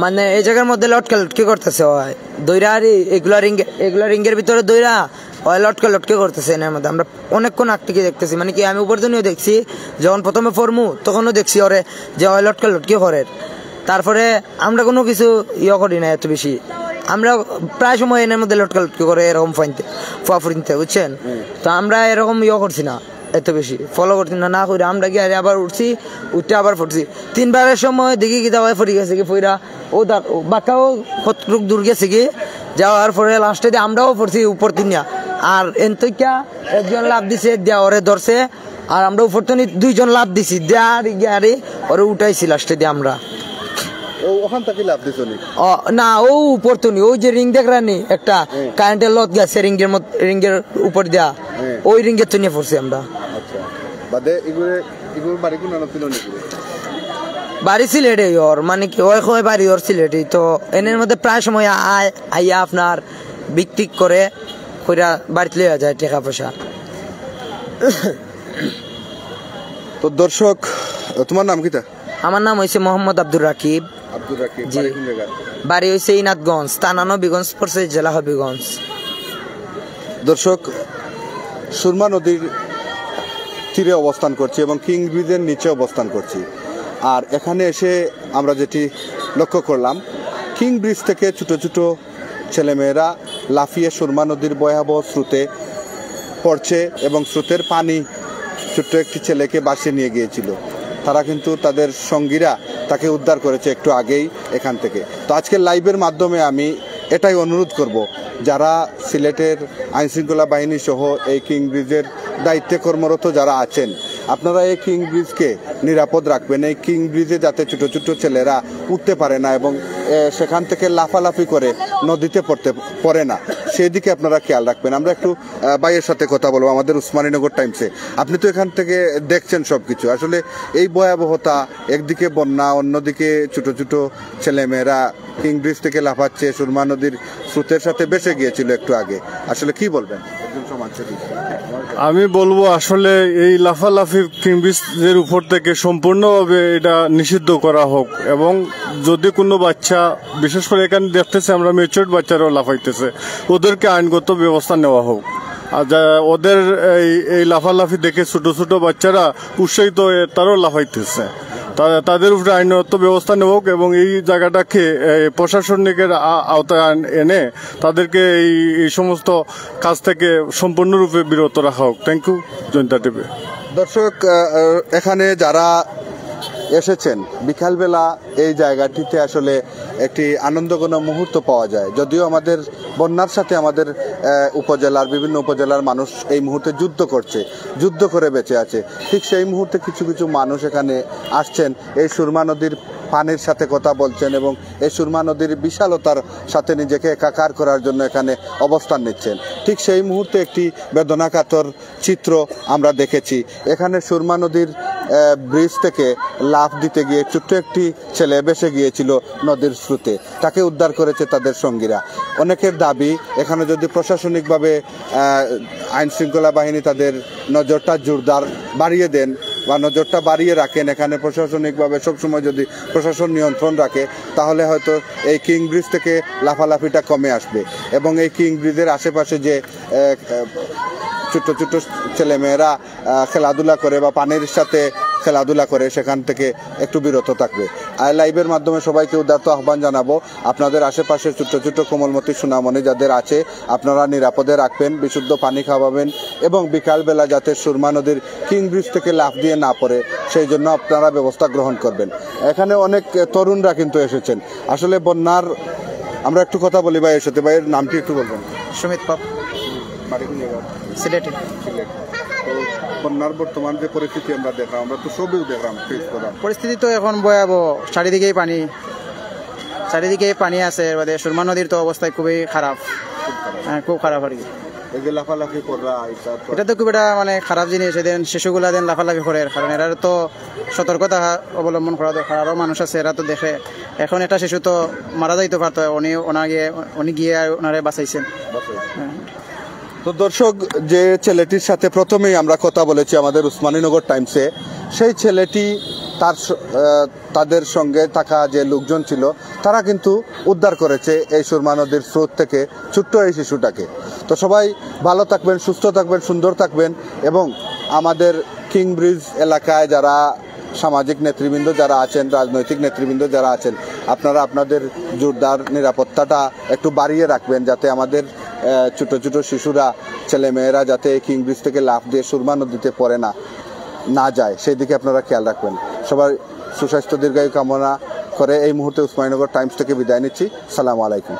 মানে এই জায়গার মধ্যে লটকা লটকে করতেছে দইরা আর এগুলা রিঙ্গের ভিতরে দইরা লটকা লটকে করতেছে এর মধ্যে। আমরা অনেকক্ষণ আগ থেকে দেখতেছি, মানে কি আমি উপর দিনও দেখছি, যখন প্রথমে ফরমু তখনও দেখছি ওরে যে লটকা লটকে করে। তারপরে আমরা কোনো কিছু করি না এত বেশি, আমরা প্রায় সময় এর মধ্যে লটকা লটকে করে এরকম ফুয়াফুরিনতে, বুঝছেন? তো আমরা এরকম করছি না এত বেশি, ফলো করছি না করে আমরা গিয়ে আবার উঠছি, উঠতে আবার ফুটছি। 3বারের সময় দেখি কি দাওয়ায় ফুরি গেছে কি ফুইরা বাক্কাও কতটুক দূর গেছে কি যাওয়ার পরে লাস্টে দিয়ে আমরাও পড়ছি উপর তিনিয়া। আর এনতইকা একজন লাভ দিছে, দেয়া ওরে ধরছে, আর আমরা উপর তিনি 2জন লাভ দিছি, দেয়ার গিয়ারে ওরে উঠাইছি লাস্টে দিয়ে আমরা। না ও উপর তুমি ওই যে রিং দেখরানি একটা কারেন্টের লত গেছে রিঙ্গের উপর দেয়া, ওই রিঙ্গের তো নিয়ে পড়ছি আমরা। বাড়ি সিলেটে ওর, মানে কি ওই বাড়ি ওর সিলেটে। তো এনের মধ্যে প্রায় সময় আইয়া আপনার বিক্রি করে বাড়িতে লইয়া যায় টাকা পয়সা। তো দর্শক, তোমার নাম কিটা? আমার নাম হয়েছে মোহাম্মদ আব্দুর রাকিব। জি, বাড়ি হয়েছে ইনাথগঞ্জ, থানা নবীগঞ্জ পড়ছে, জেলা হবিগঞ্জ। দর্শক, সুরমা নদীর তীরে অবস্থান করছি এবং কিং ব্রিজের নিচে অবস্থান করছি। আর এখানে এসে আমরা যেটি লক্ষ্য করলাম, কিং ব্রিজ থেকে ছোট ছোট ছেলেমেয়েরা লাফিয়ে সুরমা নদীর ভয়াবহ স্রোতে পড়ছে এবং স্রোতের পানি ছোট্ট একটি ছেলেকে বাসিয়ে নিয়ে গিয়েছিল। তারা কিন্তু তাদের সঙ্গীরা তাকে উদ্ধার করেছে একটু আগেই এখান থেকে। তো আজকের লাইভের মাধ্যমে আমি এটাই অনুরোধ করব, যারা সিলেটের আইনশৃঙ্খলা বাহিনী সহ এই কিং ব্রিজের দায়িত্বে কর্মরত যারা আছেন, আপনারা এই কিং ব্রিজকে নিরাপদ রাখবেন। এই কিং ব্রিজে যাতে ছোট ছোট ছেলেরা উঠতে পারে না এবং সেখান থেকে লাফালাফি করে নদীতে পড়ে না, সেই দিকে আপনারা খেয়াল রাখবেন। আমরা একটু ভাইয়ের সাথে কথা বলবো, আমাদের উসমানীনগর টাইমসে। আপনি তো এখান থেকে দেখছেন সবকিছু, আসলে এই ভয়াবহতা, একদিকে বন্যা, অন্যদিকে ছোট ছোট ছেলেমেয়েরা কিং ব্রিজ থেকে লাফাচ্ছে, সুরমা নদীর স্রোতের সাথে বেসে গিয়েছিল একটু আগে, আসলে কি বলবেন? আমি বলবো আসলে এই লাফালাফি কিং ব্রিজের উপর থেকে সম্পূর্ণভাবে এটা নিষিদ্ধ করা হোক, এবং যদি কোনো বাচ্চা, বিশেষ করে এখানে দেখতেছে আমরা ম্যাচিউরড বাচ্চারাও লাফাইতেছে, ওদেরকে আইনগত ব্যবস্থা নেওয়া হোক। আর ওদের এই লাফালাফি দেখে ছোট ছোট বাচ্চারা উৎসাহিত হয়ে তারাও লাফাইতেছে, তাদের উপরে আইনত ব্যবস্থা নেওয়া হোক এবং এই জায়গাটাকে প্রশাসনিকের আওতায় এনে তাদেরকে এই সমস্ত কাজ থেকে সম্পূর্ণরূপে বিরত রাখা হোক। Thank you, Jayanta TV. দর্শক, এখানে যারা এসেছেন, বিকালবেলা এই জায়গাটিতে আসলে একটি আনন্দঘন মুহূর্ত পাওয়া যায়। যদিও আমাদের বন্যার সাথে আমাদের উপজেলার বিভিন্ন উপজেলার মানুষ এই মুহূর্তে যুদ্ধ করে বেঁচে আছে, ঠিক সেই মুহূর্তে কিছু কিছু মানুষ এখানে আসছেন, এই সুরমা নদীর পানির সাথে কথা বলছেন এবং এই সুরমা নদীর বিশালতার সাথে নিজেকে একাকার করার জন্য এখানে অবস্থান নিচ্ছেন। ঠিক সেই মুহূর্তে একটি বেদনাকাতর চিত্র আমরা দেখেছি। এখানে সুরমা নদীর ব্রিজ থেকে লাফ দিতে গিয়ে ছোট্ট একটি ছেলে ভেসে গিয়েছিল নদীর স্রোতে, তাকে উদ্ধার করেছে তাদের সঙ্গীরা। অনেকের দাবি, এখানে যদি প্রশাসনিকভাবে আইনশৃঙ্খলা বাহিনী তাদের নজরটা জোরদার বাড়িয়ে দেন বা নজরটা বাড়িয়ে রাখেন, এখানে প্রশাসনিকভাবে সবসময় যদি প্রশাসন নিয়ন্ত্রণ রাখে, তাহলে হয়তো এই কিং ব্রিজ থেকে লাফালাফিটা কমে আসবে এবং এই কিং ব্রিজের আশেপাশে যে ছোট ছোট ছেলেমেয়েরা খেলাধুলা করে বা পানির সাথে খেলাধুলা করে, সেখান থেকে একটু বিরত থাকবে। লাইভের মাধ্যমে সবাইকে উদারত আহ্বান জানাবো, আপনাদের আশেপাশে ছোট ছোট কোমলমতি সোনামণি যাদের আছে, আপনারা নিরাপদে রাখবেন, বিশুদ্ধ পানি খাওয়াবেন এবং বিকালবেলা যাতে সুরমা নদীর কিং ব্রিজ থেকে লাফ দিয়ে না পড়ে সেই জন্য আপনারা ব্যবস্থা গ্রহণ করবেন। এখানে অনেক তরুণরা কিন্তু এসেছেন। আসলে বন্যার, আমরা একটু কথা বলি ভাইয়ের সাথে। ভাইয়ের নামটি একটু বলবেন? সুমিত পাপ, সিলেটে। বন্যার বর্তমান যে পরিস্থিতি আমরা দেখলাম, আমরা তো সবই দেখলাম, পরিস্থিতি তো এখন ভয়াবহ, চারিদিকেই পানি আছে। সুরমা নদীর তো অবস্থা খুবই খারাপ, খুব খারাপ আর কি। এটা তো খুব একটা মানে খারাপ জিনিস। এদিন শিশুগুলা দেন লাফালাফি করে, কারণ এরা তো সতর্কতা অবলম্বন করা দরকার। আরও মানুষ আছে, এরা তো দেখে। এখন একটা শিশু তো মারা যাইতে পারতো, উনি গিয়ে ওনারে বাঁচাইছেন। তো দর্শক, যে ছেলেটির সাথে প্রথমেই আমরা কথা বলেছি আমাদের উসমানীনগর টাইমসে, সেই ছেলেটি তাদের সঙ্গে থাকা যে লোকজন ছিল তারা কিন্তু উদ্ধার করেছে এই সুরমা নদীর স্রোত থেকে ছোট্ট এই শিশুটাকে। তো সবাই ভালো থাকবেন, সুস্থ থাকবেন, সুন্দর থাকবেন এবং আমাদের কিং ব্রিজ এলাকায় যারা সামাজিক নেতৃবৃন্দ যারা আছেন, রাজনৈতিক নেতৃবৃন্দ যারা আছেন, আপনারা আপনাদের জোরদার নিরাপত্তাটা একটু বাড়িয়ে রাখবেন, যাতে আমাদের ছোট ছোট শিশুরা, ছেলেমেয়েরা যাতে কিং ব্রিজ থেকে লাফ দিয়ে সুরমা নদীতে পড়ে না যায়, সেই দিকে আপনারা খেয়াল রাখবেন। সবাই সুস্বাস্থ্য দীর্ঘায়ু কামনা করে এই মুহূর্তে উসমানীনগর টাইমস থেকে বিদায় নিচ্ছি। সালামু আলাইকুম।